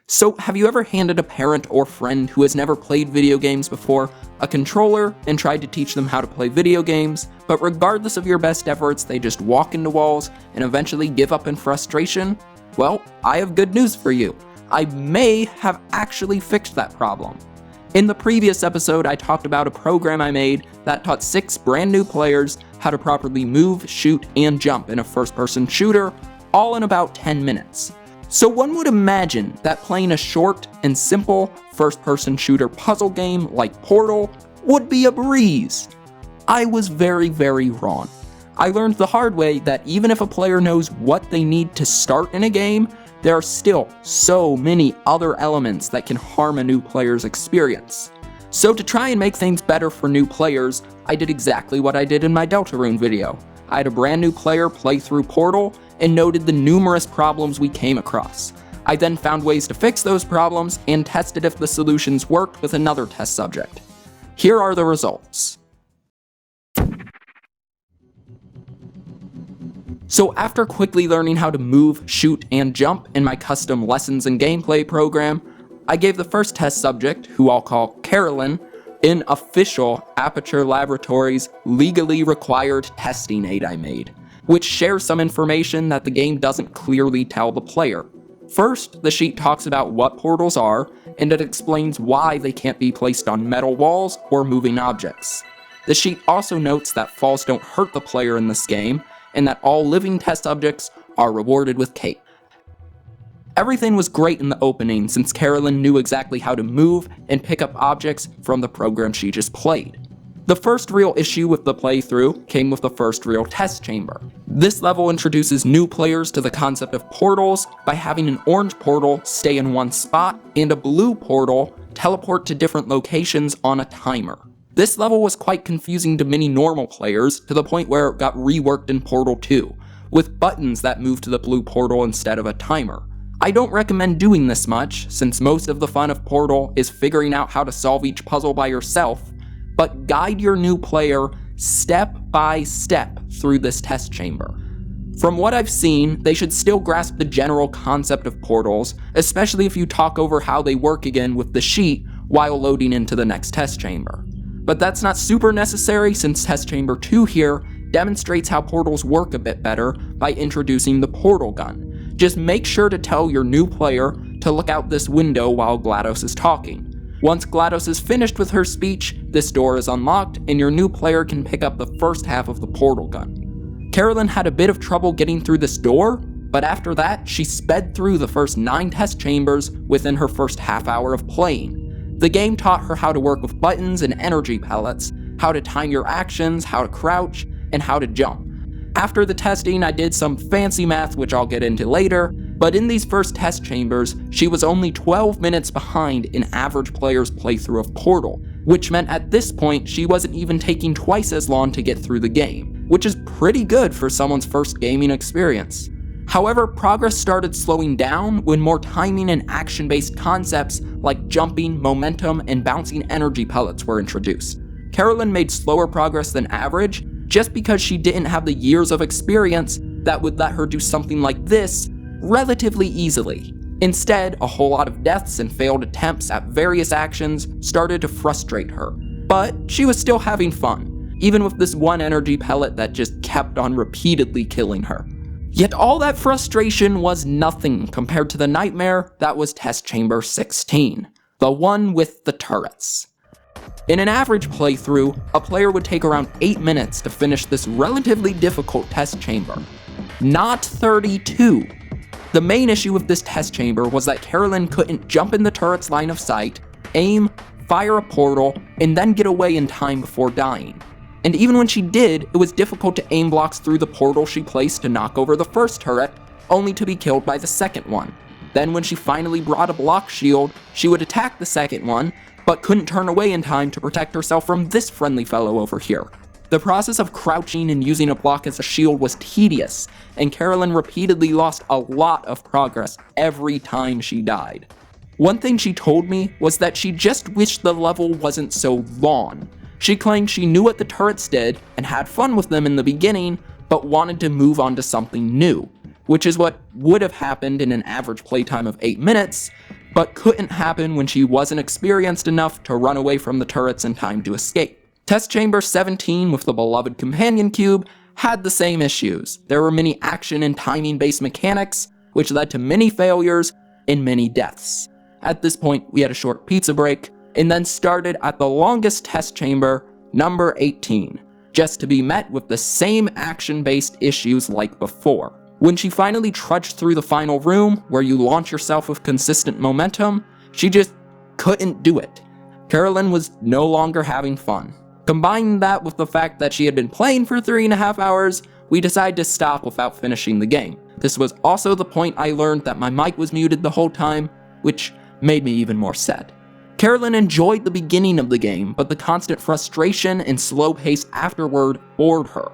So have you ever handed a parent or friend who has never played video games before a controller and tried to teach them how to play video games, but regardless of your best efforts, they just walk into walls and eventually give up in frustration? Well, I have good news for you. I may have actually fixed that problem. In the previous episode, I talked about a program I made that taught 6 brand new players how to properly move, shoot, and jump in a first-person shooter, all in about 10 minutes. So one would imagine that playing a short and simple first-person shooter puzzle game like Portal would be a breeze. I was very, very wrong. I learned the hard way that even if a player knows what they need to start in a game, there are still so many other elements that can harm a new player's experience. So to try and make things better for new players, I did exactly what I did in my Deltarune video. I had a brand new player play through Portal and noted the numerous problems we came across. I then found ways to fix those problems and tested if the solutions worked with another test subject. Here are the results. So after quickly learning how to move, shoot, and jump in my custom lessons and gameplay program, I gave the first test subject, who I'll call Carolyn, an official Aperture Laboratories legally required testing aid I made, which shares some information that the game doesn't clearly tell the player. First, the sheet talks about what portals are, and it explains why they can't be placed on metal walls or moving objects. The sheet also notes that falls don't hurt the player in this game, and that all living test subjects are rewarded with cake. Everything was great in the opening since Carolyn knew exactly how to move and pick up objects from the program she just played. The first real issue with the playthrough came with the first real test chamber. This level introduces new players to the concept of portals by having an orange portal stay in one spot and a blue portal teleport to different locations on a timer. This level was quite confusing to many normal players to the point where it got reworked in Portal 2, with buttons that move to the blue portal instead of a timer. I don't recommend doing this much, since most of the fun of Portal is figuring out how to solve each puzzle by yourself, but guide your new player step by step through this test chamber. From what I've seen, they should still grasp the general concept of portals, especially if you talk over how they work again with the sheet while loading into the next test chamber. But that's not super necessary since test chamber 2 here demonstrates how portals work a bit better by introducing the portal gun. Just make sure to tell your new player to look out this window while GLaDOS is talking. Once GLaDOS is finished with her speech, this door is unlocked and your new player can pick up the first half of the portal gun. Carolyn had a bit of trouble getting through this door, but after that, she sped through the first 9 test chambers within her first half hour of playing. The game taught her how to work with buttons and energy pellets, how to time your actions, how to crouch, and how to jump. After the testing, I did some fancy math which I'll get into later, but in these first test chambers, she was only 12 minutes behind an average player's playthrough of Portal, which meant at this point she wasn't even taking twice as long to get through the game, which is pretty good for someone's first gaming experience. However, progress started slowing down when more timing and action-based concepts like jumping, momentum, and bouncing energy pellets were introduced. Carolyn made slower progress than average, just because she didn't have the years of experience that would let her do something like this relatively easily. Instead, a whole lot of deaths and failed attempts at various actions started to frustrate her. But she was still having fun, even with this one energy pellet that just kept on repeatedly killing her. Yet all that frustration was nothing compared to the nightmare that was Test Chamber 16, the one with the turrets. In an average playthrough, a player would take around 8 minutes to finish this relatively difficult test chamber, not 32. The main issue with this test chamber was that Carolyn couldn't jump in the turret's line of sight, aim, fire a portal, and then get away in time before dying. And even when she did, it was difficult to aim blocks through the portal she placed to knock over the first turret, only to be killed by the second one. Then when she finally brought a block shield, she would attack the second one, but couldn't turn away in time to protect herself from this friendly fellow over here. The process of crouching and using a block as a shield was tedious, and Carolyn repeatedly lost a lot of progress every time she died. One thing she told me was that she just wished the level wasn't so long. She claimed she knew what the turrets did and had fun with them in the beginning, but wanted to move on to something new, which is what would have happened in an average playtime of 8 minutes, but couldn't happen when she wasn't experienced enough to run away from the turrets in time to escape. Test Chamber 17 with the beloved companion cube had the same issues. There were many action and timing-based mechanics, which led to many failures and many deaths. At this point, we had a short pizza break, and then started at the longest test chamber, number 18, just to be met with the same action-based issues like before. When she finally trudged through the final room, where you launch yourself with consistent momentum, she just couldn't do it. Carolyn was no longer having fun. Combining that with the fact that she had been playing for 3.5 hours, we decided to stop without finishing the game. This was also the point I learned that my mic was muted the whole time, which made me even more sad. Carolyn enjoyed the beginning of the game, but the constant frustration and slow pace afterward bored her.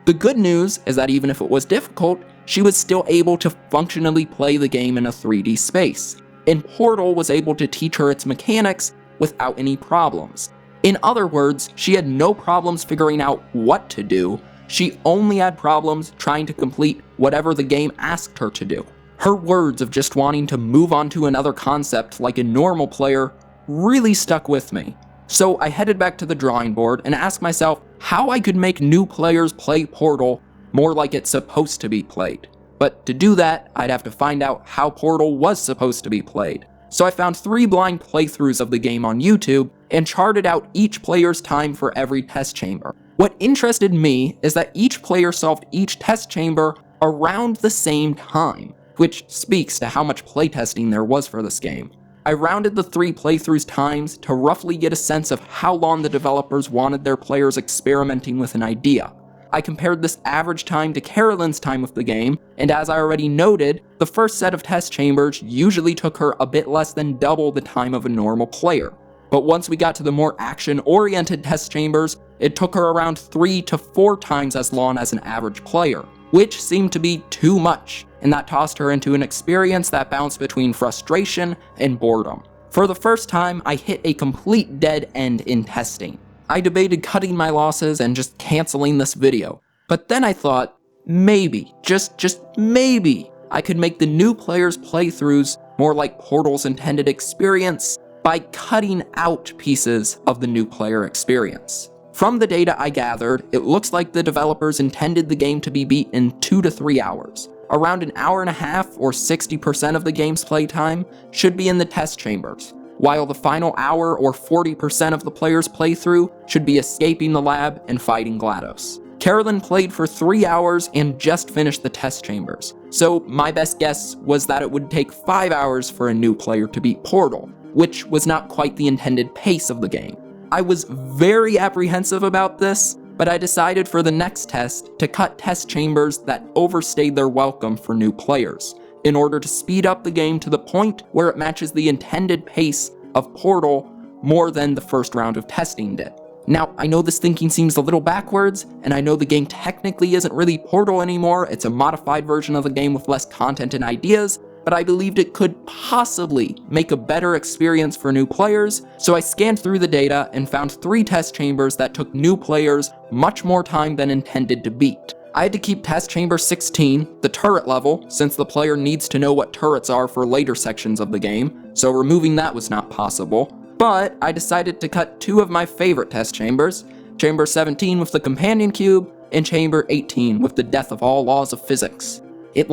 The good news is that even if it was difficult, she was still able to functionally play the game in a 3D space, and Portal was able to teach her its mechanics without any problems. In other words, she had no problems figuring out what to do, she only had problems trying to complete whatever the game asked her to do. Her words of just wanting to move on to another concept like a normal player really stuck with me. So I headed back to the drawing board and asked myself how I could make new players play Portal more like it's supposed to be played. But to do that, I'd have to find out how Portal was supposed to be played. So I found 3 blind playthroughs of the game on YouTube and charted out each player's time for every test chamber. What interested me is that each player solved each test chamber around the same time, which speaks to how much playtesting there was for this game. I rounded the 3 playthroughs' times to roughly get a sense of how long the developers wanted their players experimenting with an idea. I compared this average time to Carolyn's time with the game, and as I already noted, the first set of test chambers usually took her a bit less than double the time of a normal player. But once we got to the more action-oriented test chambers, it took her around 3 to 4 times as long as an average player, which seemed to be too much, and that tossed her into an experience that bounced between frustration and boredom. For the first time, I hit a complete dead end in testing. I debated cutting my losses and just canceling this video, but then I thought, maybe, just maybe, I could make the new players' playthroughs more like Portal's intended experience by cutting out pieces of the new player experience. From the data I gathered, it looks like the developers intended the game to be beat in 2 to 3 hours. Around an hour and a half, or 60% of the game's playtime, should be in the test chambers, while the final hour or 40% of the player's playthrough should be escaping the lab and fighting GLaDOS. Carolyn played for 3 hours and just finished the test chambers, so my best guess was that it would take 5 hours for a new player to beat Portal, which was not quite the intended pace of the game. I was very apprehensive about this, but I decided for the next test to cut test chambers that overstayed their welcome for new players, in order to speed up the game to the point where it matches the intended pace of Portal more than the first round of testing did. Now, I know this thinking seems a little backwards, and I know the game technically isn't really Portal anymore, it's a modified version of the game with less content and ideas, but I believed it could possibly make a better experience for new players, so I scanned through the data and found 3 test chambers that took new players much more time than intended to beat. I had to keep test chamber 16, the turret level, since the player needs to know what turrets are for later sections of the game, so removing that was not possible. But I decided to cut 2 of my favorite test chambers, chamber 17 with the companion cube, and chamber 18 with the death of all laws of physics. It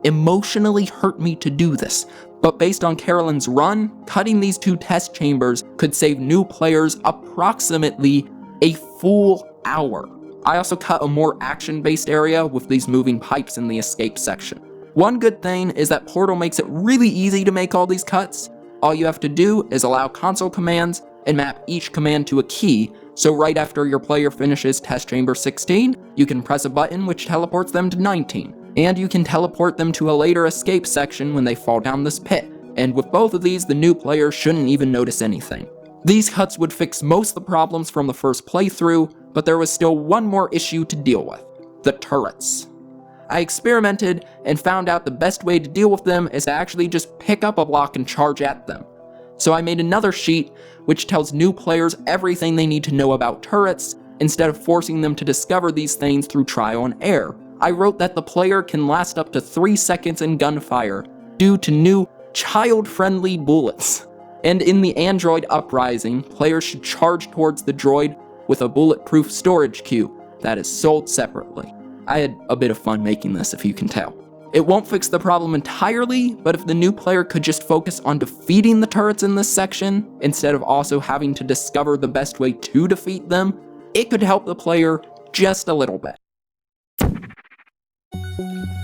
emotionally hurt me to do this, but based on Carolyn's run, cutting these 2 test chambers could save new players approximately a full hour. I also cut a more action-based area with these moving pipes in the escape section. One good thing is that Portal makes it really easy to make all these cuts. All you have to do is allow console commands and map each command to a key, so right after your player finishes test chamber 16, you can press a button which teleports them to 19. And you can teleport them to a later escape section when they fall down this pit, and with both of these, the new player shouldn't even notice anything. These cuts would fix most of the problems from the first playthrough, but there was still one more issue to deal with: the turrets. I experimented and found out the best way to deal with them is to actually just pick up a block and charge at them. So I made another sheet which tells new players everything they need to know about turrets, instead of forcing them to discover these things through trial and error. I wrote that the player can last up to 3 seconds in gunfire due to new child-friendly bullets. And in the Android Uprising, players should charge towards the droid with a bulletproof storage cube that is sold separately. I had a bit of fun making this, if you can tell. It won't fix the problem entirely, but if the new player could just focus on defeating the turrets in this section, instead of also having to discover the best way to defeat them, it could help the player just a little bit.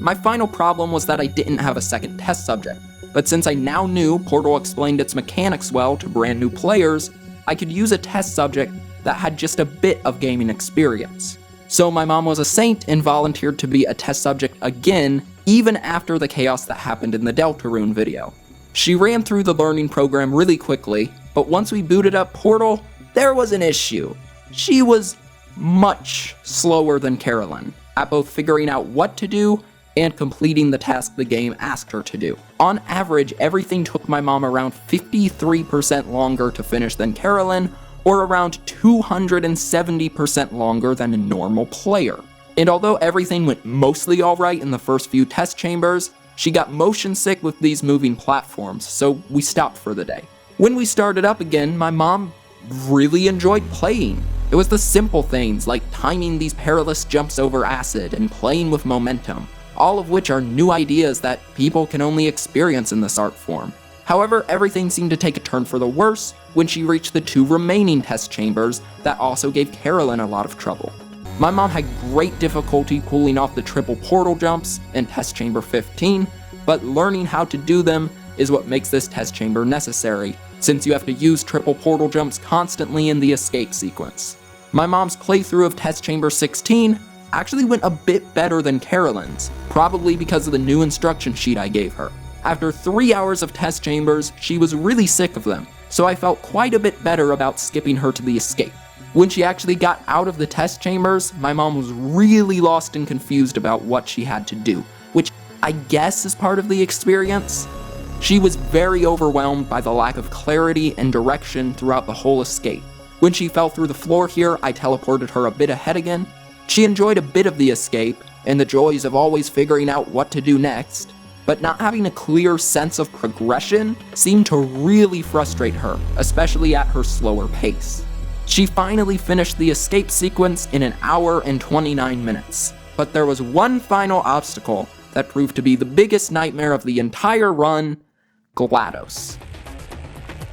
My final problem was that I didn't have a second test subject, but since I now knew Portal explained its mechanics well to brand new players, I could use a test subject that had just a bit of gaming experience. So my mom was a saint and volunteered to be a test subject again, even after the chaos that happened in the Deltarune video. She ran through the learning program really quickly, but once we booted up Portal, there was an issue. She was much slower than Carolyn at both figuring out what to do and completing the task the game asked her to do. On average, everything took my mom around 53% longer to finish than Carolyn, or around 270% longer than a normal player. And although everything went mostly alright in the first few test chambers, she got motion sick with these moving platforms, so we stopped for the day. When we started up again, my mom really enjoyed playing. It was the simple things like timing these perilous jumps over acid and playing with momentum, all of which are new ideas that people can only experience in this art form. However, everything seemed to take a turn for the worse when she reached the 2 remaining test chambers that also gave Carolyn a lot of trouble. My mom had great difficulty pulling off the triple portal jumps in test chamber 15, but learning how to do them is what makes this test chamber necessary, since you have to use triple portal jumps constantly in the escape sequence. My mom's playthrough of test chamber 16 actually went a bit better than Carolyn's, probably because of the new instruction sheet I gave her. After 3 hours of test chambers, she was really sick of them, so I felt quite a bit better about skipping her to the escape. When she actually got out of the test chambers, my mom was really lost and confused about what she had to do, which I guess is part of the experience. She was very overwhelmed by the lack of clarity and direction throughout the whole escape. When she fell through the floor here, I teleported her a bit ahead again. She enjoyed a bit of the escape, and the joys of always figuring out what to do next, but not having a clear sense of progression seemed to really frustrate her, especially at her slower pace. She finally finished the escape sequence in 1 hour and 29 minutes, but there was one final obstacle that proved to be the biggest nightmare of the entire run: GLaDOS.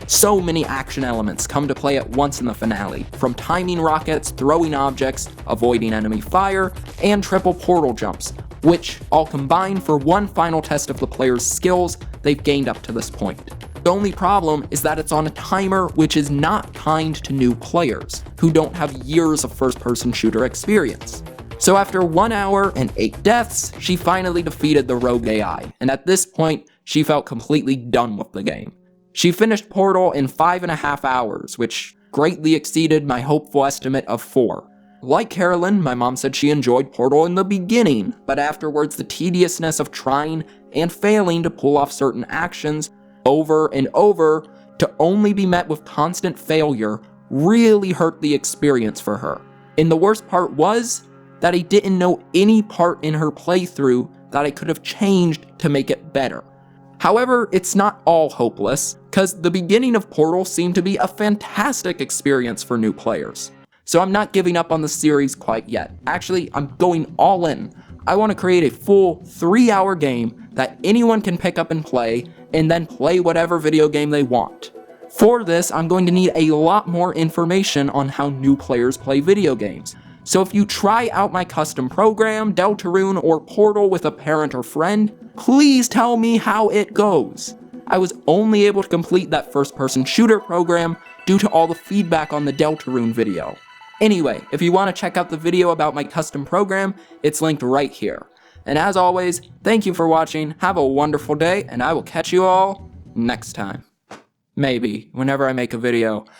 So many action elements come to play at once in the finale, from timing rockets, throwing objects, avoiding enemy fire, and triple portal jumps, which all combine for one final test of the player's skills they've gained up to this point. The only problem is that it's on a timer which is not kind to new players, who don't have years of first-person shooter experience. So after 1 hour and 8 deaths, she finally defeated the rogue AI, and at this point, she felt completely done with the game. She finished Portal in 5.5 hours, which greatly exceeded my hopeful estimate of 4. Like Carolyn, my mom said she enjoyed Portal in the beginning, but afterwards the tediousness of trying and failing to pull off certain actions over and over to only be met with constant failure really hurt the experience for her. And the worst part was that I didn't know any part in her playthrough that I could have changed to make it better. However, it's not all hopeless, cause the beginning of Portal seemed to be a fantastic experience for new players. So I'm not giving up on the series quite yet. Actually, I'm going all in. I want to create a full 3-hour game that anyone can pick up and play, and then play whatever video game they want. For this, I'm going to need a lot more information on how new players play video games. So if you try out my custom program, Deltarune, or Portal with a parent or friend, please tell me how it goes. I was only able to complete that first-person shooter program due to all the feedback on the Deltarune video. Anyway, if you want to check out the video about my custom program, it's linked right here. And as always, thank you for watching, have a wonderful day, and I will catch you all next time. Maybe, whenever I make a video.